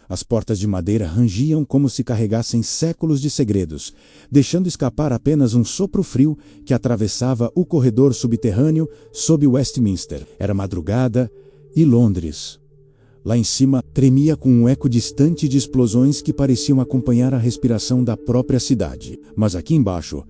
As portas de madeira rangiam como se carregassem séculos de segredos, deixando escapar apenas um sopro frio que atravessava o corredor subterrâneo sob Westminster. Era madrugada e Londres, lá em cima, tremia com um eco distante de explosões que pareciam acompanhar a respiração da própria cidade. Mas aqui embaixo,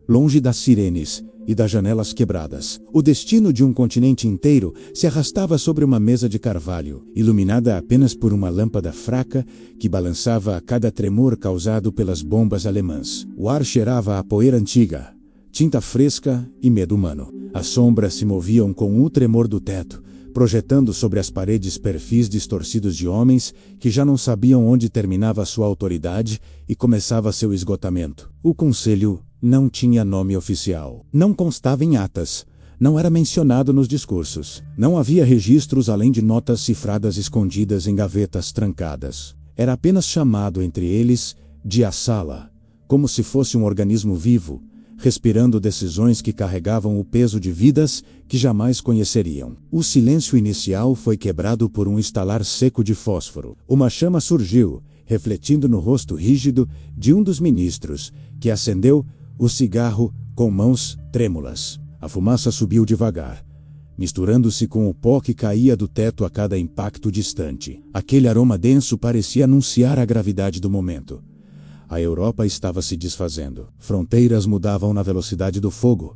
longe das sirenes e das janelas quebradas, o destino de um continente inteiro se arrastava sobre uma mesa de carvalho, iluminada apenas por uma lâmpada fraca que balançava a cada tremor causado pelas bombas alemãs. O ar cheirava a poeira antiga, tinta fresca e medo humano. As sombras se moviam com o tremor do teto, projetando sobre as paredes perfis distorcidos de homens que já não sabiam onde terminava sua autoridade e começava seu esgotamento. O conselho não tinha nome oficial. Não constava em atas. Não era mencionado nos discursos. Não havia registros além de notas cifradas escondidas em gavetas trancadas. Era apenas chamado entre eles de a sala, como se fosse um organismo vivo, respirando decisões que carregavam o peso de vidas que jamais conheceriam. O silêncio inicial foi quebrado por um estalar seco de fósforo. Uma chama surgiu, refletindo no rosto rígido de um dos ministros, que acendeu o cigarro com mãos trêmulas. A fumaça subiu devagar, misturando-se com o pó que caía do teto a cada impacto distante. Aquele aroma denso parecia anunciar a gravidade do momento. A Europa estava se desfazendo. Fronteiras mudavam na velocidade do fogo,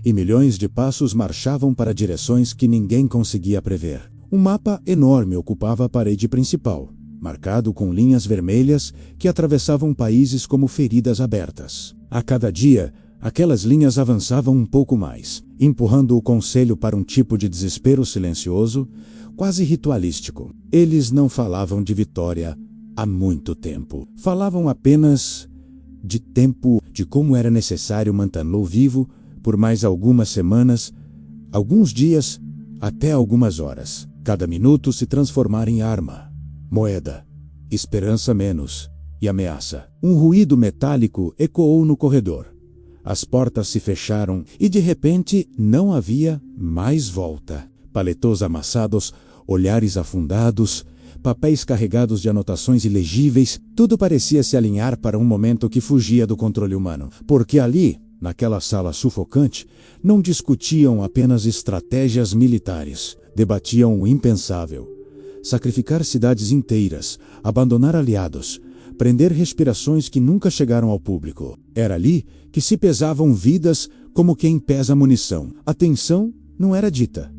e milhões de passos marchavam para direções que ninguém conseguia prever. Um mapa enorme ocupava a parede principal, marcado com linhas vermelhas que atravessavam países como feridas abertas. A cada dia, aquelas linhas avançavam um pouco mais, empurrando o conselho para um tipo de desespero silencioso, quase ritualístico. Eles não falavam de vitória há muito tempo. Falavam apenas de tempo, de como era necessário mantê-lo vivo por mais algumas semanas, alguns dias, até algumas horas. Cada minuto se transformar em arma, moeda, esperança menos e ameaça. Um ruído metálico ecoou no corredor. As portas se fecharam e de repente não havia mais volta. Paletós amassados, olhares afundados, papéis carregados de anotações ilegíveis, tudo parecia se alinhar para um momento que fugia do controle humano. Porque ali, naquela sala sufocante, não discutiam apenas estratégias militares, debatiam o impensável. Sacrificar cidades inteiras, abandonar aliados, prender respirações que nunca chegaram ao público. Era ali que se pesavam vidas como quem pesa munição. A tensão não era dita.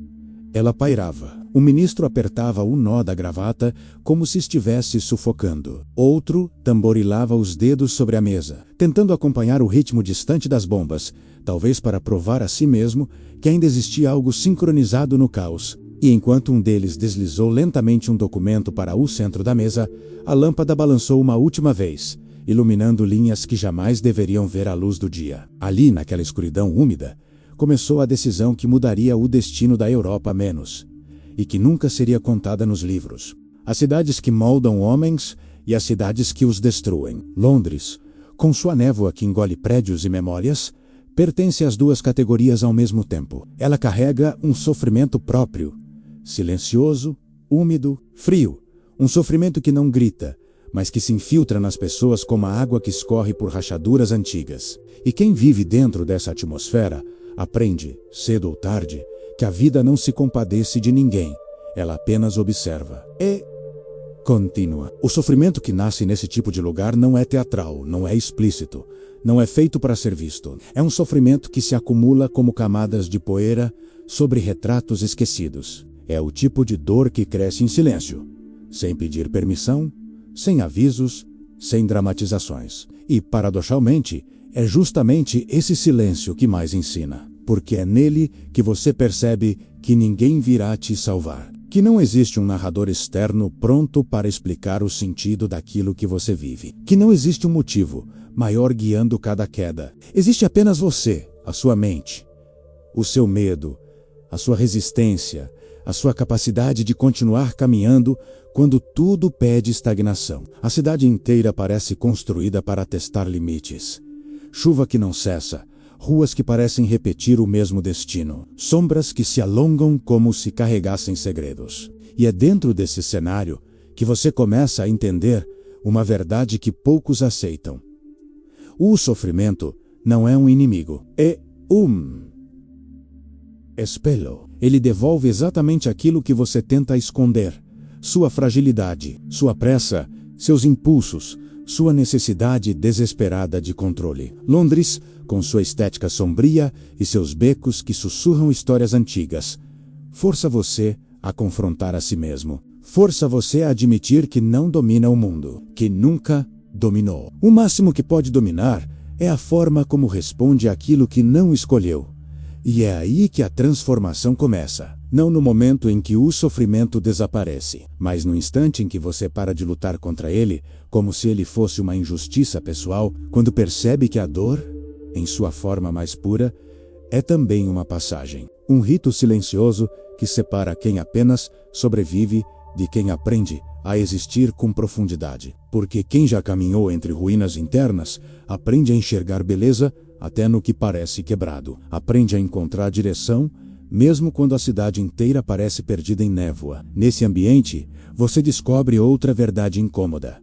Ela pairava. O ministro apertava o nó da gravata como se estivesse sufocando. Outro tamborilava os dedos sobre a mesa, tentando acompanhar o ritmo distante das bombas, talvez para provar a si mesmo que ainda existia algo sincronizado no caos. E enquanto um deles deslizou lentamente um documento para o centro da mesa, a lâmpada balançou uma última vez, iluminando linhas que jamais deveriam ver a luz do dia. Ali, naquela escuridão úmida, começou a decisão que mudaria o destino da Europa menos, e que nunca seria contada nos livros. As cidades que moldam homens e as cidades que os destruem. Londres, com sua névoa que engole prédios e memórias, pertence às duas categorias ao mesmo tempo. Ela carrega um sofrimento próprio, silencioso, úmido, frio. Um sofrimento que não grita, mas que se infiltra nas pessoas como a água que escorre por rachaduras antigas. E quem vive dentro dessa atmosfera aprende, cedo ou tarde, que a vida não se compadece de ninguém, ela apenas observa. E continua. O sofrimento que nasce nesse tipo de lugar não é teatral, não é explícito, não é feito para ser visto. É um sofrimento que se acumula como camadas de poeira sobre retratos esquecidos. É o tipo de dor que cresce em silêncio, sem pedir permissão, sem avisos, sem dramatizações. E, paradoxalmente, é justamente esse silêncio que mais ensina, porque é nele que você percebe que ninguém virá te salvar, que não existe um narrador externo pronto para explicar o sentido daquilo que você vive, que não existe um motivo maior guiando cada queda. Existe apenas você, a sua mente, o seu medo, a sua resistência, a sua capacidade de continuar caminhando quando tudo pede estagnação. A cidade inteira parece construída para testar limites. Chuva que não cessa, ruas que parecem repetir o mesmo destino, sombras que se alongam como se carregassem segredos. E é dentro desse cenário que você começa a entender uma verdade que poucos aceitam. O sofrimento não é um inimigo, é um espelho. Ele devolve exatamente aquilo que você tenta esconder: sua fragilidade, sua pressa, seus impulsos, sua necessidade desesperada de controle. Londres, com sua estética sombria e seus becos que sussurram histórias antigas, força você a confrontar a si mesmo. Força você a admitir que não domina o mundo, que nunca dominou. O máximo que pode dominar é a forma como responde àquilo que não escolheu. E é aí que a transformação começa. Não no momento em que o sofrimento desaparece, mas no instante em que você para de lutar contra ele, como se ele fosse uma injustiça pessoal, quando percebe que a dor, em sua forma mais pura, é também uma passagem. Um rito silencioso que separa quem apenas sobrevive de quem aprende a existir com profundidade. Porque quem já caminhou entre ruínas internas aprende a enxergar beleza até no que parece quebrado. Aprende a encontrar direção mesmo quando a cidade inteira parece perdida em névoa. Nesse ambiente, você descobre outra verdade incômoda.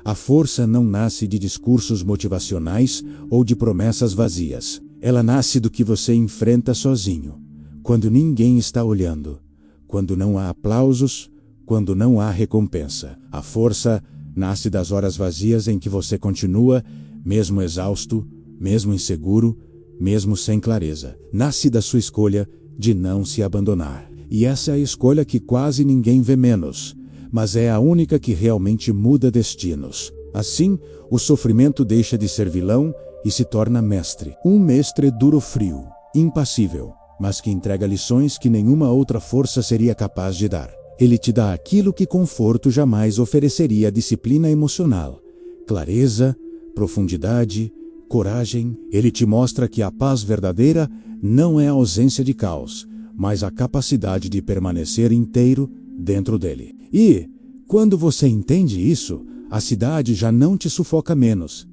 A força não nasce de discursos motivacionais ou de promessas vazias. Ela nasce do que você enfrenta sozinho, quando ninguém está olhando, quando não há aplausos, quando não há recompensa. A força nasce das horas vazias em que você continua, mesmo exausto, mesmo inseguro, mesmo sem clareza. Nasce da sua escolha de não se abandonar. E essa é a escolha que quase ninguém vê menos, mas é a única que realmente muda destinos. Assim, o sofrimento deixa de ser vilão e se torna mestre. Um mestre duro-frio, impassível, mas que entrega lições que nenhuma outra força seria capaz de dar. Ele te dá aquilo que conforto jamais ofereceria: disciplina emocional, clareza, profundidade, coragem. Ele te mostra que a paz verdadeira não é a ausência de caos, mas a capacidade de permanecer inteiro dentro dele. E, quando você entende isso, a cidade já não te sufoca menos.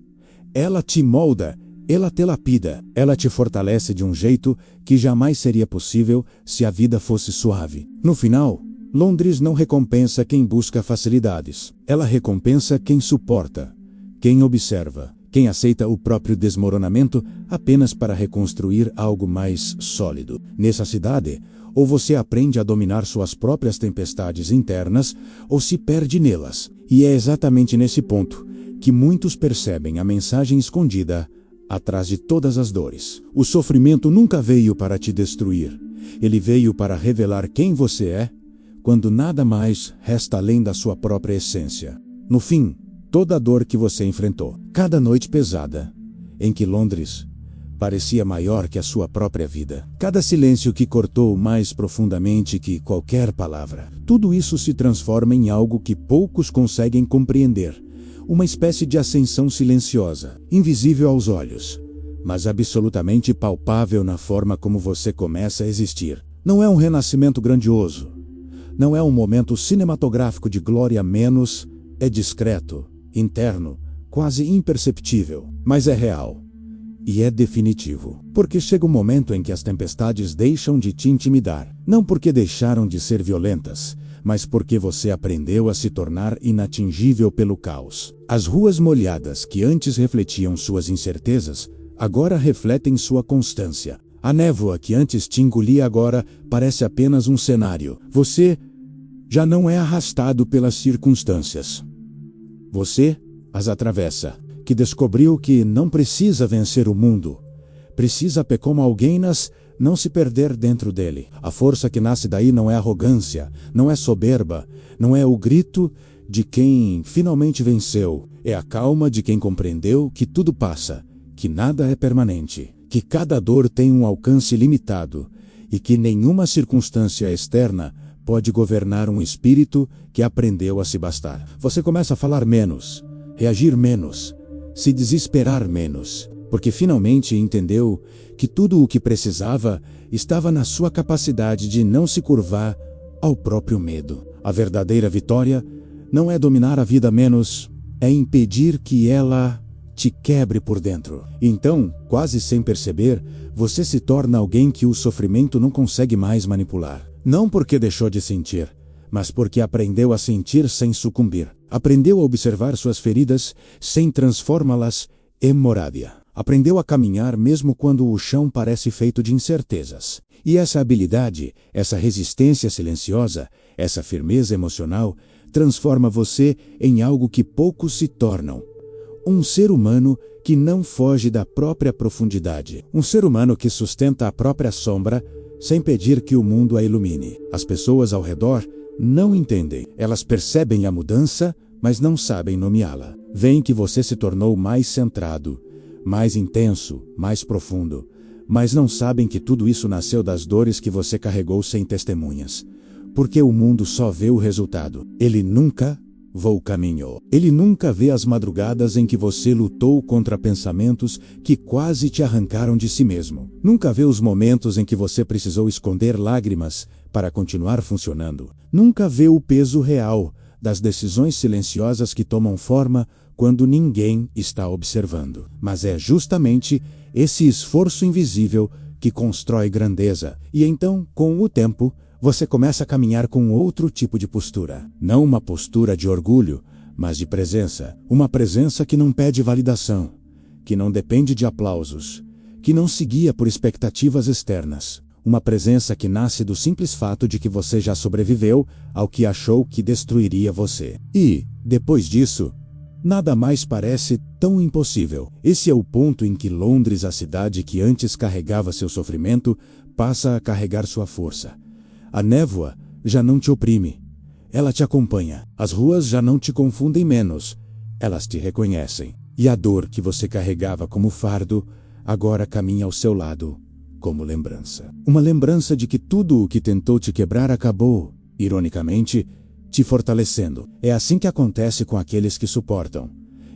Ela te molda, ela te lapida, ela te fortalece de um jeito que jamais seria possível se a vida fosse suave. No final, Londres não recompensa quem busca facilidades. Ela recompensa quem suporta, quem observa, quem aceita o próprio desmoronamento apenas para reconstruir algo mais sólido. Nessa cidade, ou você aprende a dominar suas próprias tempestades internas, ou se perde nelas. E é exatamente nesse ponto que muitos percebem a mensagem escondida atrás de todas as dores. O sofrimento nunca veio para te destruir. Ele veio para revelar quem você é, quando nada mais resta além da sua própria essência. No fim, toda a dor que você enfrentou, cada noite pesada, em que Londres parecia maior que a sua própria vida, cada silêncio que cortou mais profundamente que qualquer palavra, tudo isso se transforma em algo que poucos conseguem compreender. Uma espécie de ascensão silenciosa, invisível aos olhos, mas absolutamente palpável na forma como você começa a existir. Não é um renascimento grandioso, não é um momento cinematográfico de glória, menos é discreto, interno, quase imperceptível, mas é real. E é definitivo. Porque chega um momento em que as tempestades deixam de te intimidar. Não porque deixaram de ser violentas, mas porque você aprendeu a se tornar inatingível pelo caos. As ruas molhadas que antes refletiam suas incertezas, agora refletem sua constância. A névoa que antes te engolia agora parece apenas um cenário. Você já não é arrastado pelas circunstâncias. Você as atravessa, que descobriu que não precisa vencer o mundo. Precisa, como alguém não se perder dentro dele. A força que nasce daí não é arrogância, não é soberba, não é o grito de quem finalmente venceu. É a calma de quem compreendeu que tudo passa, que nada é permanente, que cada dor tem um alcance limitado e que nenhuma circunstância externa pode governar um espírito que aprendeu a se bastar. Você começa a falar menos, reagir menos, se desesperar menos, porque finalmente entendeu que tudo o que precisava estava na sua capacidade de não se curvar ao próprio medo. A verdadeira vitória não é dominar a vida menos, é impedir que ela te quebre por dentro. Então, quase sem perceber, você se torna alguém que o sofrimento não consegue mais manipular. Não porque deixou de sentir, mas porque aprendeu a sentir sem sucumbir. Aprendeu a observar suas feridas sem transformá-las em muralha. Aprendeu a caminhar mesmo quando o chão parece feito de incertezas. E essa habilidade, essa resistência silenciosa, essa firmeza emocional, transforma você em algo que poucos se tornam. Um ser humano que não foge da própria profundidade. Um ser humano que sustenta a própria sombra sem pedir que o mundo a ilumine. As pessoas ao redor não entendem. Elas percebem a mudança, mas não sabem nomeá-la. Veem que você se tornou mais centrado, mais intenso, mais profundo, mas não sabem que tudo isso nasceu das dores que você carregou sem testemunhas. Porque o mundo só vê o resultado. Ele nunca caminhou. Ele nunca vê as madrugadas em que você lutou contra pensamentos que quase te arrancaram de si mesmo. Nunca vê os momentos em que você precisou esconder lágrimas para continuar funcionando. Nunca vê o peso real das decisões silenciosas que tomam forma quando ninguém está observando. Mas é justamente esse esforço invisível que constrói grandeza. E então, com o tempo, você começa a caminhar com outro tipo de postura. Não uma postura de orgulho, mas de presença. Uma presença que não pede validação, que não depende de aplausos, que não se guia por expectativas externas. Uma presença que nasce do simples fato de que você já sobreviveu ao que achou que destruiria você. E, depois disso, nada mais parece tão impossível. Esse é o ponto em que Londres, a cidade que antes carregava seu sofrimento, passa a carregar sua força. A névoa já não te oprime. Ela te acompanha. As ruas já não te confundem menos. Elas te reconhecem. E a dor que você carregava como fardo, agora caminha ao seu lado, como lembrança. Uma lembrança de que tudo o que tentou te quebrar acabou, ironicamente, te fortalecendo. É assim que acontece com aqueles que suportam.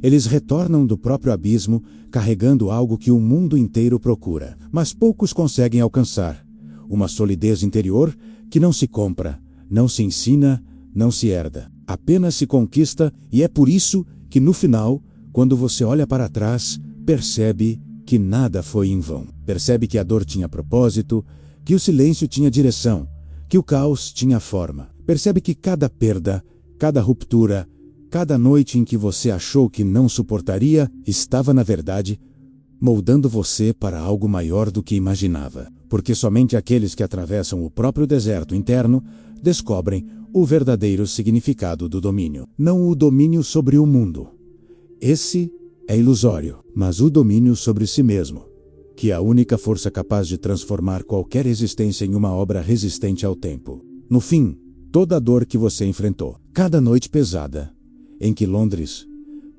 Eles retornam do próprio abismo, carregando algo que o mundo inteiro procura, mas poucos conseguem alcançar. Uma solidez interior que não se compra, não se ensina, não se herda. Apenas se conquista, e é por isso que no final, quando você olha para trás, percebe que nada foi em vão. Percebe que a dor tinha propósito, que o silêncio tinha direção, que o caos tinha forma. Percebe que cada perda, cada ruptura, cada noite em que você achou que não suportaria, estava, na verdade, moldando você para algo maior do que imaginava. Porque somente aqueles que atravessam o próprio deserto interno descobrem o verdadeiro significado do domínio. Não o domínio sobre o mundo. Esse é ilusório, mas o domínio sobre si mesmo, que é a única força capaz de transformar qualquer existência em uma obra resistente ao tempo. No fim, toda a dor que você enfrentou, cada noite pesada, em que Londres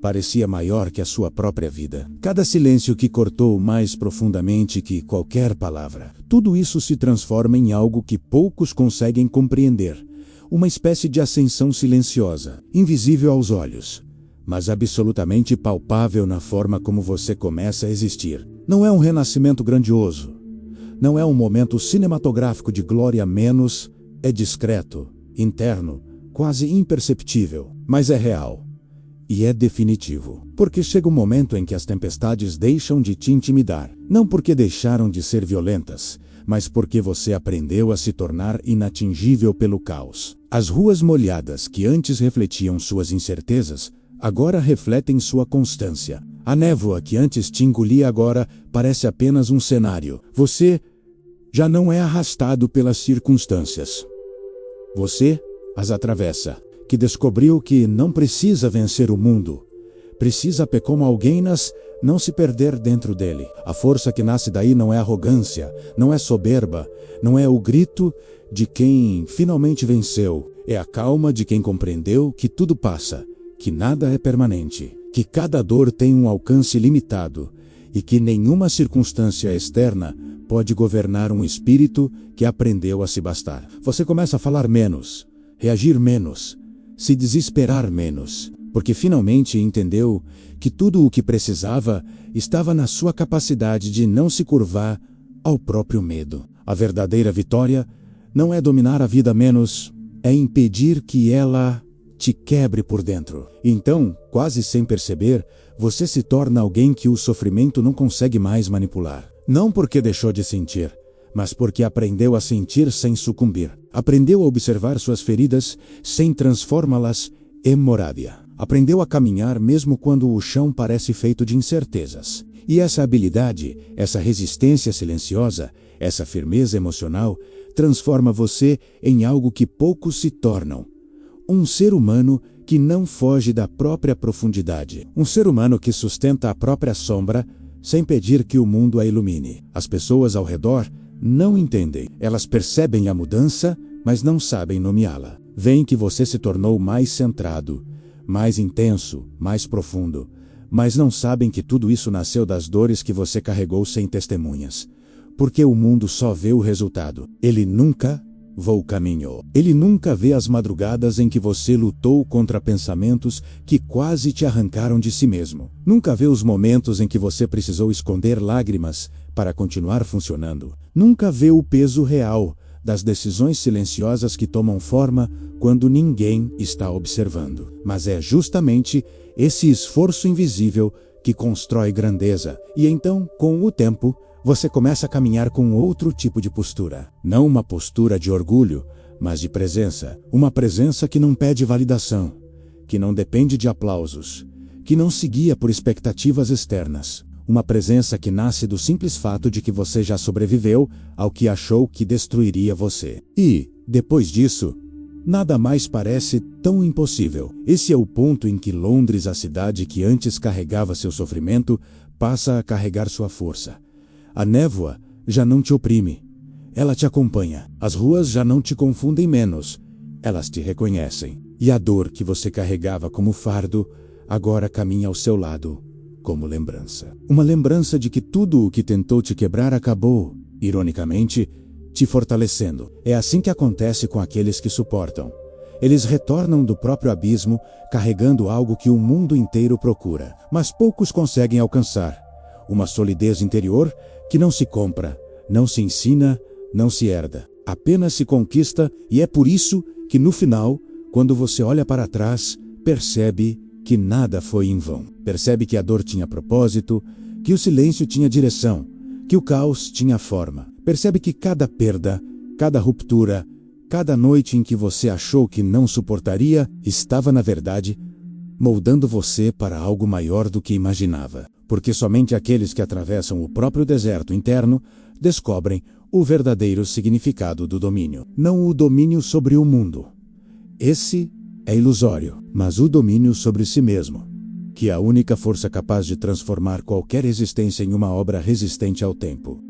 parecia maior que a sua própria vida, cada silêncio que cortou mais profundamente que qualquer palavra, tudo isso se transforma em algo que poucos conseguem compreender. Uma espécie de ascensão silenciosa, invisível aos olhos, mas absolutamente palpável na forma como você começa a existir. Não é um renascimento grandioso. Não é um momento cinematográfico de glória, menos é discreto, interno, quase imperceptível, mas é real. E é definitivo. Porque chega um momento em que as tempestades deixam de te intimidar. Não porque deixaram de ser violentas, mas porque você aprendeu a se tornar inatingível pelo caos. As ruas molhadas que antes refletiam suas incertezas, agora refletem sua constância. A névoa que antes te engolia agora parece apenas um cenário. Você já não é arrastado pelas circunstâncias. Você as atravessa. Que descobriu que não precisa vencer o mundo. Precisa, como alguém não se perder dentro dele. A força que nasce daí não é arrogância, não é soberba, não é o grito de quem finalmente venceu. É a calma de quem compreendeu que tudo passa, que nada é permanente, que cada dor tem um alcance limitado e que nenhuma circunstância externa pode governar um espírito que aprendeu a se bastar. Você começa a falar menos, reagir menos, se desesperar menos, porque finalmente entendeu que tudo o que precisava estava na sua capacidade de não se curvar ao próprio medo. A verdadeira vitória não é dominar a vida menos, é impedir que ela te quebre por dentro. Então, quase sem perceber, você se torna alguém que o sofrimento não consegue mais manipular. Não porque deixou de sentir, mas porque aprendeu a sentir sem sucumbir. Aprendeu a observar suas feridas sem transformá-las em muralha. Aprendeu a caminhar mesmo quando o chão parece feito de incertezas. E essa habilidade, essa resistência silenciosa, essa firmeza emocional, transforma você em algo que poucos se tornam. Um ser humano que não foge da própria profundidade. Um ser humano que sustenta a própria sombra sem pedir que o mundo a ilumine. As pessoas ao redor não entendem. Elas percebem a mudança, mas não sabem nomeá-la. Veem que você se tornou mais centrado, mais intenso, mais profundo, mas não sabem que tudo isso nasceu das dores que você carregou sem testemunhas. Porque o mundo só vê o resultado. Ele nunca caminhou. Ele nunca vê as madrugadas em que você lutou contra pensamentos que quase te arrancaram de si mesmo. Nunca vê os momentos em que você precisou esconder lágrimas para continuar funcionando. Nunca vê o peso real das decisões silenciosas que tomam forma quando ninguém está observando. Mas é justamente esse esforço invisível que constrói grandeza. E então, com o tempo, você começa a caminhar com outro tipo de postura. Não uma postura de orgulho, mas de presença. Uma presença que não pede validação, que não depende de aplausos, que não se guia por expectativas externas. Uma presença que nasce do simples fato de que você já sobreviveu ao que achou que destruiria você. E, depois disso, nada mais parece tão impossível. Esse é o ponto em que Londres, a cidade que antes carregava seu sofrimento, passa a carregar sua força. A névoa já não te oprime. Ela te acompanha. As ruas já não te confundem menos. Elas te reconhecem. E a dor que você carregava como fardo, agora caminha ao seu lado, como lembrança. Uma lembrança de que tudo o que tentou te quebrar acabou, ironicamente, te fortalecendo. É assim que acontece com aqueles que suportam. Eles retornam do próprio abismo, carregando algo que o mundo inteiro procura, mas poucos conseguem alcançar. Uma solidez interior que não se compra, não se ensina, não se herda. Apenas se conquista, e é por isso que no final, quando você olha para trás, percebe que nada foi em vão. Percebe que a dor tinha propósito, que o silêncio tinha direção, que o caos tinha forma. Percebe que cada perda, cada ruptura, cada noite em que você achou que não suportaria, estava, na verdade, moldando você para algo maior do que imaginava. Porque somente aqueles que atravessam o próprio deserto interno descobrem o verdadeiro significado do domínio. Não o domínio sobre o mundo. Esse é ilusório, mas o domínio sobre si mesmo, que é a única força capaz de transformar qualquer existência em uma obra resistente ao tempo.